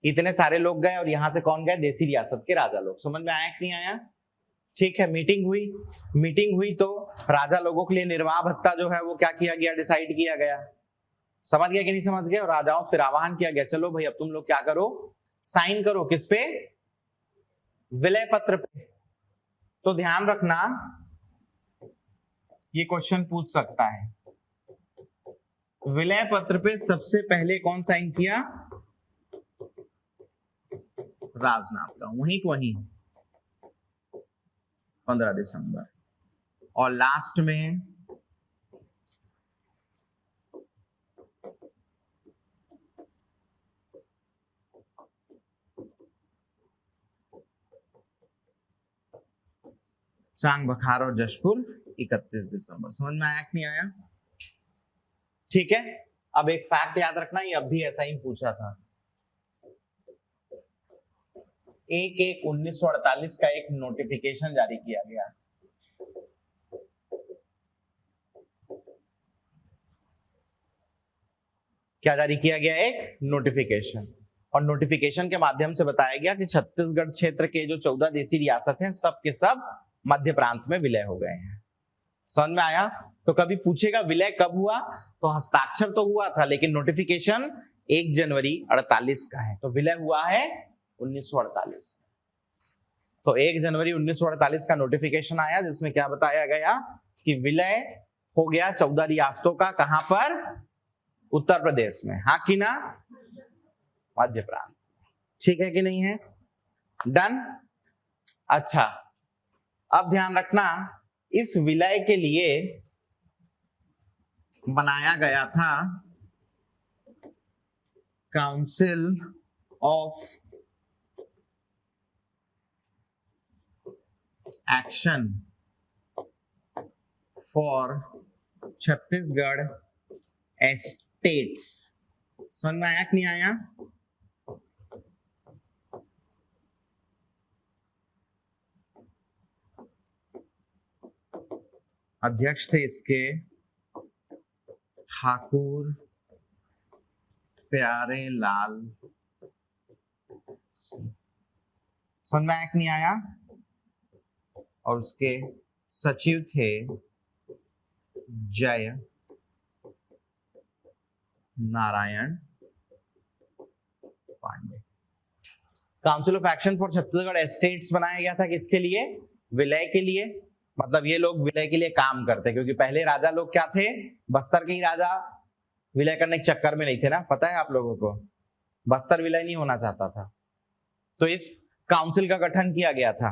[SPEAKER 1] इतने सारे लोग गए और यहां से कौन गए? देसी रियासत के राजा लोग। समझ में आया कि नहीं आया? ठीक है, मीटिंग हुई तो राजा लोगों के लिए निर्वाह भत्ता जो है वो क्या किया गया? डिसाइड किया गया। समझ गया कि नहीं समझ गया? और राजाओं से आह्वान किया गया, चलो भाई अब तुम लोग क्या करो, साइन करो। किस पे? विलय पत्र पे। तो ध्यान रखना, ये क्वेश्चन पूछ सकता है, विलय पत्र पे सबसे पहले कौन साइन किया? राजनाथ का, वहीं 15 दिसंबर। और लास्ट में चांग बखार और जशपुर 31 दिसंबर। समझ में आया कि नहीं आया? ठीक है, अब एक फैक्ट याद रखना, ये अब भी ऐसा ही पूछा था। 1/1/1948 का एक नोटिफिकेशन जारी किया गया। क्या जारी किया गया? एक नोटिफिकेशन। और नोटिफिकेशन के माध्यम से बताया गया कि छत्तीसगढ़ क्षेत्र के जो 14 देसी रियासत हैं सब के सब मध्य प्रांत में विलय हो गए हैं। समझ में आया? तो कभी पूछेगा विलय कब हुआ, तो हस्ताक्षर तो हुआ था लेकिन नोटिफिकेशन 1 जनवरी 48 का है, तो विलय हुआ है 1948। तो 1 जनवरी 1948 का नोटिफिकेशन आया जिसमें क्या बताया गया कि विलय हो गया 14 रियासतों का। कहां पर? उत्तर प्रदेश में। हाँ कि ना? मध्य प्रांत। ठीक है कि नहीं है? डन। अच्छा, अब ध्यान रखना, इस विलय के लिए बनाया गया था council of action for Chhattisgarh estates. समझ में आया कि नहीं आया? अध्यक्ष थे इसके ठाकुर प्यारे लाल। समझ में आया कि नहीं आया? और उसके सचिव थे Jay Narayan Pandey. Council of action for Chhattisgarh states बनाया गया था किसके लिए? विलय के लिए। मतलब ये लोग विलय के लिए काम करते, क्योंकि पहले राजा लोग क्या थे? बस्तर के ही राजा विलय करने के चक्कर में नहीं थे ना, पता है आप लोगों को? बस्तर विलय नहीं होना चाहता था, तो इस काउंसिल का गठन किया गया था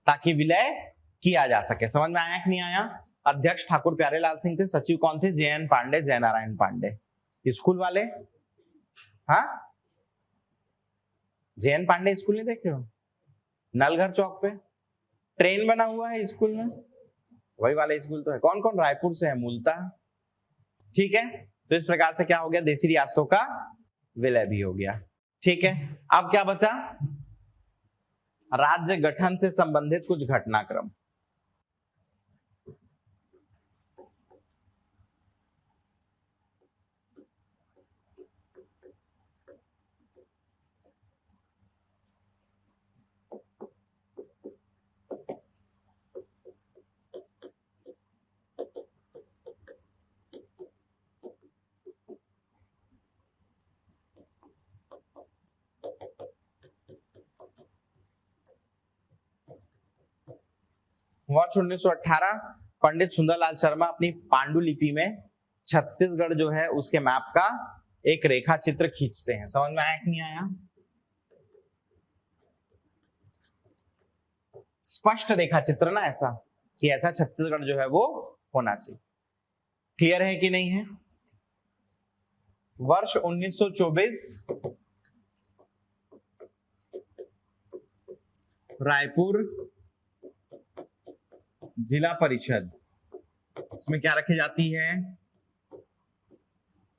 [SPEAKER 1] ताकि विलय किया जा सके। समझ में आया कि नहीं आया? अध्यक्ष ठाकुर प्यारेलाल सिंह थे, सचिव कौन थे? जयन पांडे, जय नारायण पांडे। स्कूल वाले, हाँ, जयन पांडे स्कूल नहीं देखे हो? नलघर चौक पे ट्रेन बना हुआ है स्कूल में, वही वाला स्कूल तो है। कौन कौन रायपुर से है? मूलतः। ठीक है, तो इस प्रकार से क्या हो गया? देसी रियासतों का विलय भी हो गया। ठीक है, अब क्या बचा? राज्य गठन से संबंधित कुछ घटनाक्रम। वर्ष 1918 पंडित सुंदरलाल शर्मा अपनी पांडुलिपि में छत्तीसगढ़ जो है उसके मैप का एक रेखा चित्र खींचते हैं। समझ में आया कि नहीं आया? स्पष्ट रेखा चित्र ना, ऐसा कि ऐसा छत्तीसगढ़ जो है वो होना चाहिए। क्लियर है कि नहीं है? वर्ष 1924 रायपुर जिला परिषद, इसमें क्या रखी जाती है?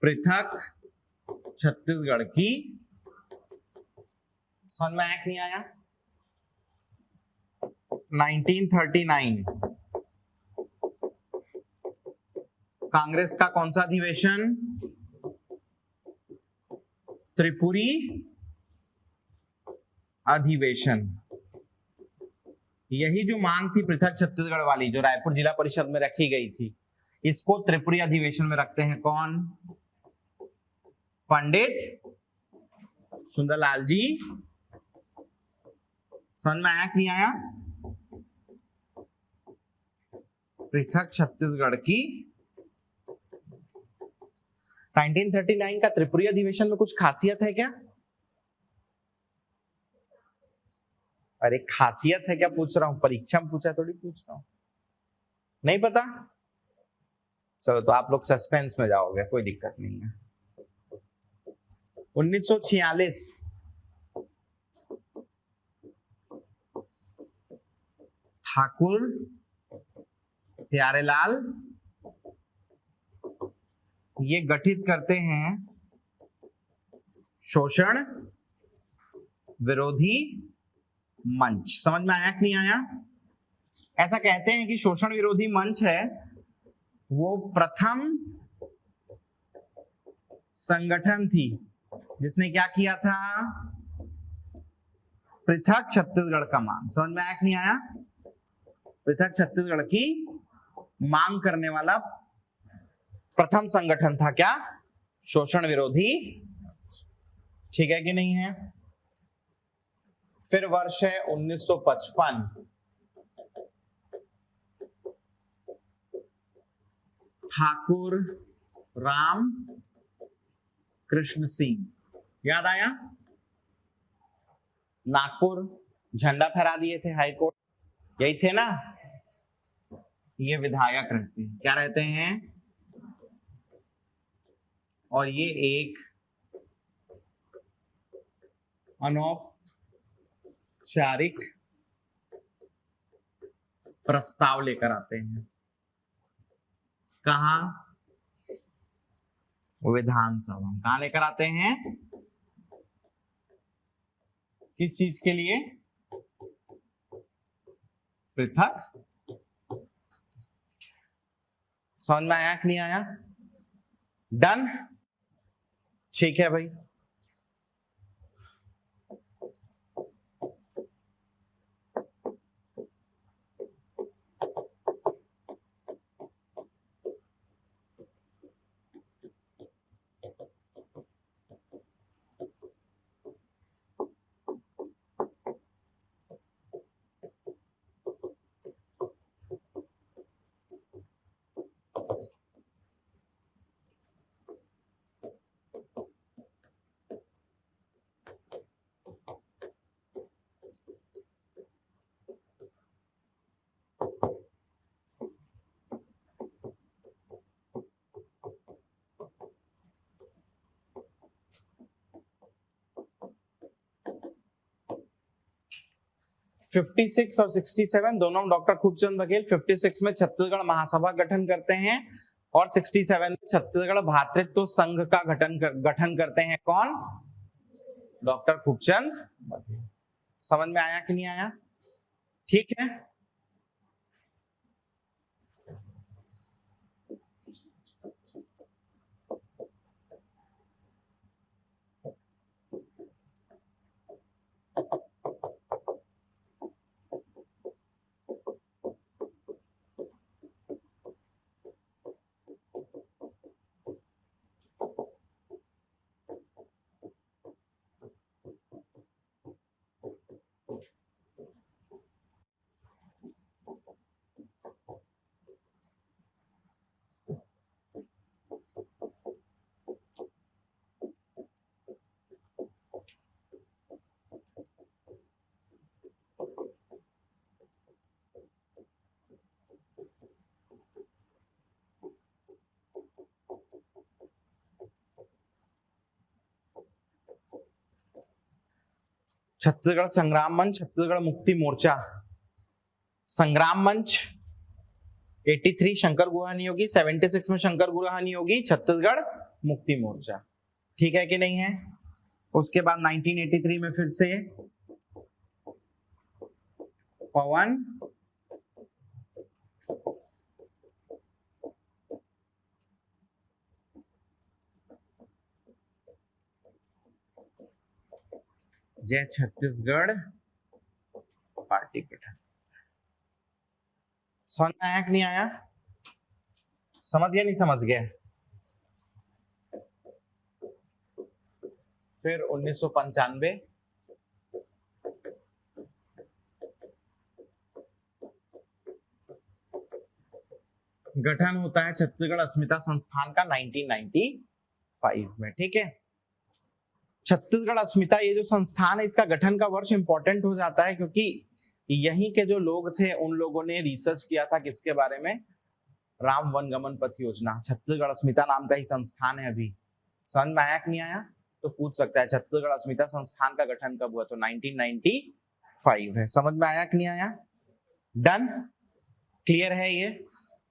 [SPEAKER 1] पृथक छत्तीसगढ़ की। समझ में आया कि नहीं आया? 1939 कांग्रेस का कौन सा अधिवेशन? त्रिपुरी अधिवेशन। यही जो मांग थी पृथक छत्तीसगढ़ वाली, जो रायपुर जिला परिषद में रखी गई थी, इसको त्रिपुरी अधिवेशन में रखते हैं कौन? पंडित सुंदरलाल जी। समझ में आया कि नहीं आया? पृथक छत्तीसगढ़ की 1939 का त्रिपुरी अधिवेशन में कुछ खासियत है क्या? अरे खासियत है क्या पूछ रहा हूं, परीक्षा में पूछा थोड़ी पूछ रहा हूं। नहीं पता? चलो तो आप लोग सस्पेंस में जाओगे, कोई दिक्कत नहीं है। 1946 ठाकुर प्यारेलाल ये गठित करते हैं शोषण विरोधी मंच। समझ में आया कि नहीं आया? ऐसा कहते हैं कि शोषण विरोधी मंच है वो प्रथम संगठन थी जिसने क्या किया था? पृथक छत्तीसगढ़ का मांग। समझ में आया कि नहीं आया? पृथक छत्तीसगढ़ की मांग करने वाला प्रथम संगठन था क्या? शोषण विरोधी। ठीक है कि नहीं है? फिर वर्ष है 1955 ठाकुर राम कृष्ण सिंह। याद आया? नागपुर झंडा फहरा दिए थे हाईकोर्ट, यही थे ना? ये विधायक रहते हैं, क्या रहते हैं? और ये एक अनौपचारिक प्रस्ताव लेकर आते हैं। कहा? विधानसभा। कहां लेकर आते हैं? किस चीज के लिए? पृथक। समझ में आया कि नहीं आया? डन? ठीक है भाई। फिफ्टी 56 और 67 दोनों डॉक्टर खूबचंद बघेल 56 में छत्तीसगढ़ महासभा गठन करते हैं और 67 में छत्तीसगढ़ भातृत्व संघ का गठन करते हैं। कौन? डॉक्टर खूबचंद बघेल। समझ में आया कि नहीं आया? ठीक है। छत्तीसगढ़ संग्राम मंच, छत्तीसगढ़ मुक्ति मोर्चा। संग्राम मंच 83 शंकर गुरहानी होगी, 76 में शंकर गुरहानी होगी, छत्तीसगढ़ मुक्ति मोर्चा। ठीक है कि नहीं है? उसके बाद 1983 में फिर से पवन जय छत्तीसगढ़ पार्टी गठन। समझ में आया कि नहीं आया? समझ गया नहीं समझ गया? फिर 1995 गठन होता है छत्तीसगढ़ अस्मिता संस्थान का 1995 में। ठीक है, छत्तीसगढ़ अस्मिता ये जो संस्थान है इसका गठन का वर्ष इंपॉर्टेंट हो जाता है क्योंकि यहीं के जो लोग थे उन लोगों ने रिसर्च किया था किसके बारे में? राम वन गमन पथ योजना। छत्तीसगढ़ अस्मिता नाम का ही संस्थान है। अभी समझ में आया कि नहीं आया? तो पूछ सकता है छत्तीसगढ़ अस्मिता संस्थान का गठन कब हुआ? तो 1995 है। समझ में आया कि नहीं आया? डन, क्लियर है ये?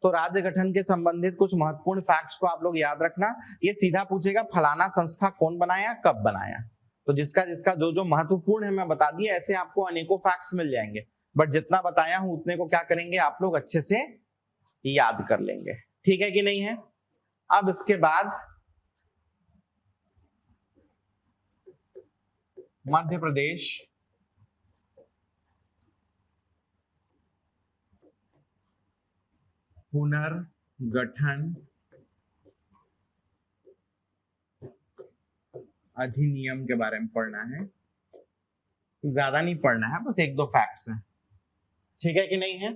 [SPEAKER 1] तो राज्य गठन के संबंधित कुछ महत्वपूर्ण फैक्ट्स को आप लोग याद रखना। ये सीधा पूछेगा फलाना संस्था कौन बनाया, कब बनाया। तो जिसका जिसका जो जो महत्वपूर्ण है मैं बता दिया। ऐसे आपको अनेकों फैक्ट्स मिल जाएंगे, बट जितना बताया हूं उतने को क्या करेंगे आप लोग अच्छे से याद कर लेंगे। ठीक है कि नहीं है? अब इसके बाद मध्य प्रदेश पुनर्गठन अधिनियम के बारे में पढ़ना है। ज्यादा नहीं पढ़ना है, बस एक दो फैक्ट्स हैं। ठीक है कि नहीं है?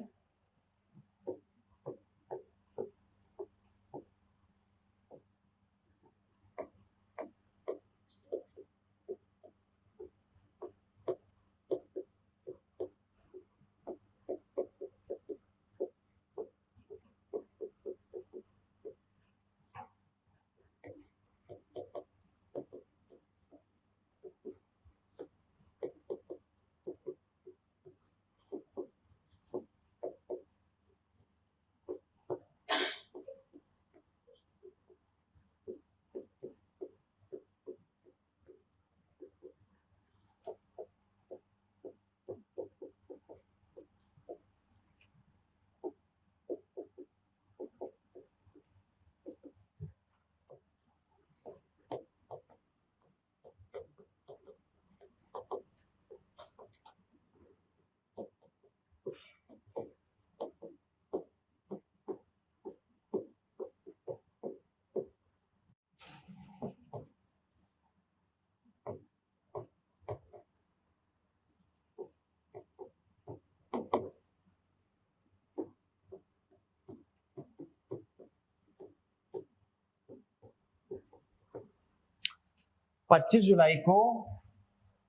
[SPEAKER 1] पच्चीस जुलाई को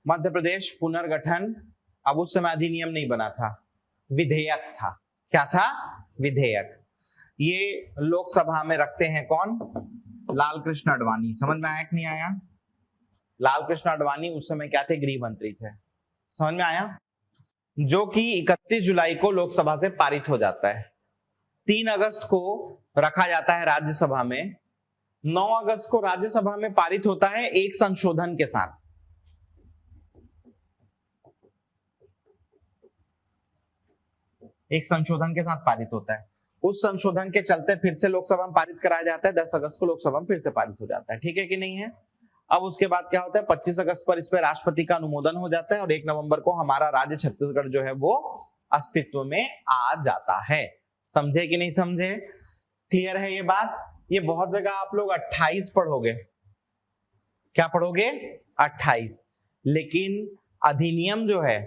[SPEAKER 1] मध्य प्रदेश पुनर्गठन, अब उस समय अधिनियम नहीं बना था, विधेयक था। क्या था? विधेयक। ये लोकसभा में रखते हैं कौन? लाल कृष्ण आडवाणी। समझ में आया कि नहीं आया? लाल कृष्ण आडवाणी उस समय क्या थे? गृह मंत्री थे। समझ में आया? जो कि 31 जुलाई को लोकसभा से पारित हो जाता है। 3 अगस्त को रखा जाता है राज्यसभा में, 9 अगस्त को राज्यसभा में पारित होता है एक संशोधन के साथ। एक संशोधन के साथ पारित होता है। उस संशोधन के चलते फिर से लोकसभा में पारित कराया जाता है। 10 अगस्त को लोकसभा में फिर से पारित हो जाता है। ठीक है कि नहीं है? अब उसके बाद क्या होता है? 25 अगस्त पर इस पर राष्ट्रपति का अनुमोदन हो जाता है और 1 नवंबर को हमारा राज्य छत्तीसगढ़ जो है वो अस्तित्व में आ जाता है। समझे कि नहीं समझे? क्लियर है ये बात? ये बहुत जगह आप लोग 28 पढ़ोगे। क्या पढ़ोगे? 28। लेकिन अधिनियम जो है,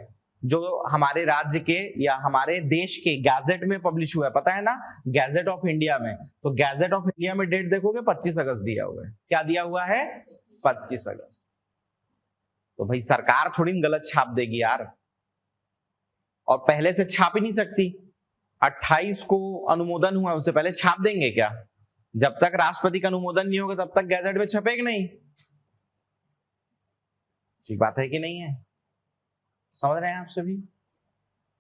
[SPEAKER 1] जो हमारे राज्य के या हमारे देश के गैजेट में पब्लिश हुआ है, पता है ना, गैजेट ऑफ इंडिया में, तो गैजेट ऑफ इंडिया में डेट देखोगे 25 अगस्त दिया हुआ है। क्या दिया हुआ है? 25 अगस्त। तो भाई सरकार थोड़ी गलत छाप देगी यार, और पहले से छाप ही नहीं सकती। 28 को अनुमोदन हुआ, उससे पहले छाप देंगे क्या? जब तक राष्ट्रपति का अनुमोदन नहीं होगा तब तक गैजेट में छपेगा नहीं। ठीक बात है कि नहीं है? समझ रहे हैं आप सभी?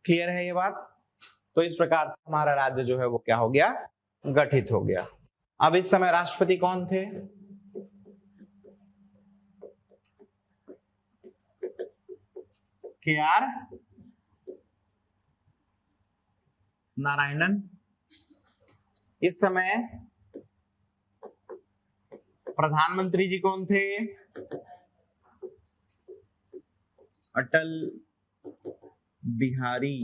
[SPEAKER 1] क्लियर है ये बात? तो इस प्रकार से हमारा राज्य जो है वो क्या हो गया, गठित हो गया। अब इस समय राष्ट्रपति कौन थे? KR नारायणन। इस समय प्रधानमंत्री जी कौन थे? अटल बिहारी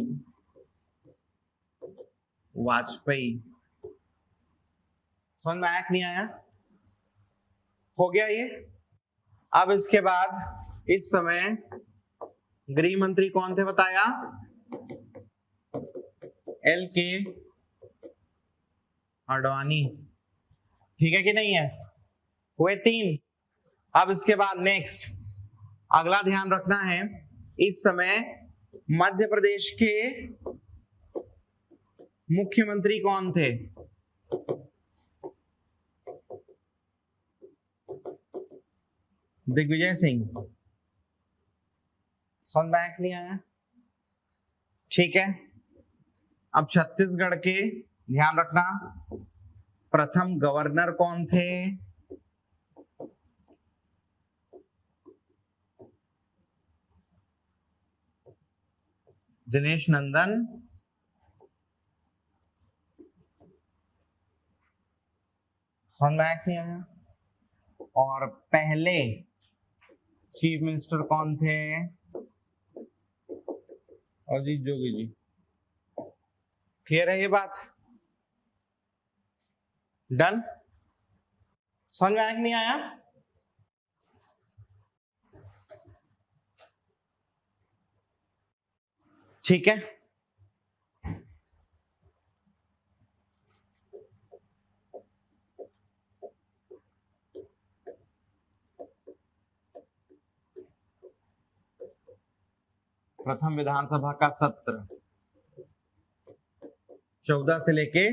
[SPEAKER 1] वाजपेयी। समझ में आया कि नहीं आया? हो गया ये। अब इसके बाद इस समय गृह मंत्री कौन थे बताया? LK आडवाणी। ठीक है कि नहीं है? हुए 3। अब इसके बाद नेक्स्ट अगला ध्यान रखना है, इस समय मध्य प्रदेश के मुख्यमंत्री कौन थे? दिग्विजय सिंह। समझ में नहीं आया? ठीक है। अब छत्तीसगढ़ के ध्यान रखना, प्रथम गवर्नर कौन थे? दिनेश नंदन। समझ में नहीं आया? और पहले चीफ मिनिस्टर कौन थे? अजीत जोगी जी। क्लियर है ये बात? डन? समझ में आया कि नहीं आया? ठीक है। प्रथम विधानसभा का सत्र 14 से लेके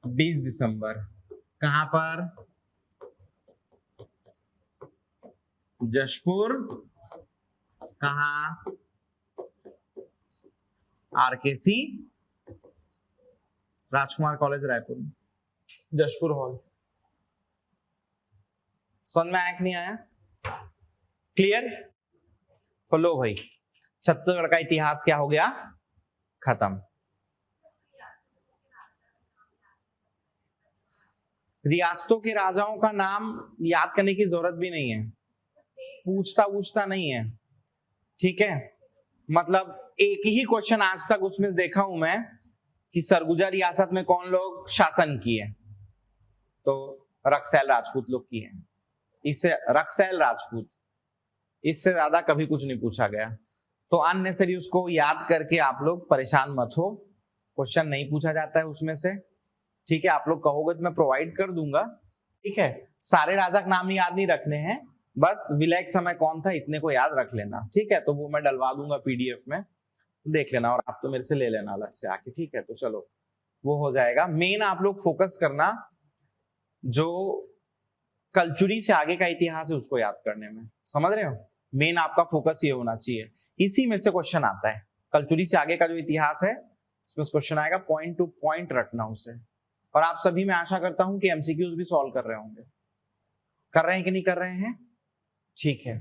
[SPEAKER 1] 20 दिसंबर। कहां पर? जशपुर। कहां? RKC राजकुमार कॉलेज रायपुर, जशपुर हॉल। समझ में आया कि नहीं आया? क्लियर? तो लो भाई, छत्तीसगढ़ का इतिहास क्या हो गया, खत्म। रियासतों के राजाओं का नाम याद करने की जरूरत भी नहीं है, पूछता नहीं है। ठीक है, मतलब एक ही क्वेश्चन आज तक उसमें देखा हूं मैं कि सरगुजा रियासत में कौन लोग शासन किए, तो रक्सैल राजपूत लोग किए। इससे रक्सैल राजपूत, इससे ज्यादा कभी कुछ नहीं पूछा गया। तो अननेसेसरी उसको याद करके आप लोग परेशान मत हो, क्वेश्चन नहीं पूछा जाता है उसमें से। ठीक है, आप लोग कहोगे तो मैं प्रोवाइड कर दूंगा। ठीक है, सारे राजा के नाम याद नहीं रखने हैं, बस विलय के समय कौन था इतने को याद रख लेना। ठीक है, तो वो मैं डलवा दूंगा PDF में, देख लेना, और आप तो मेरे से ले लेना अलग से आके। ठीक है, तो चलो वो हो जाएगा। मेन आप लोग फोकस करना जो कलचुरी से आगे का इतिहास है उसको याद करने में, समझ रहे हो? मेन आपका फोकस ये होना चाहिए, इसी में से क्वेश्चन आता है। कलचुरी से आगे का जो इतिहास है इसमें क्वेश्चन आएगा, पॉइंट टू पॉइंट रखना उसे। और आप सभी, मैं आशा करता हूं कि MCQs भी सॉल्व कर रहे होंगे। कर रहे हैं कि नहीं कर रहे हैं? ठीक है।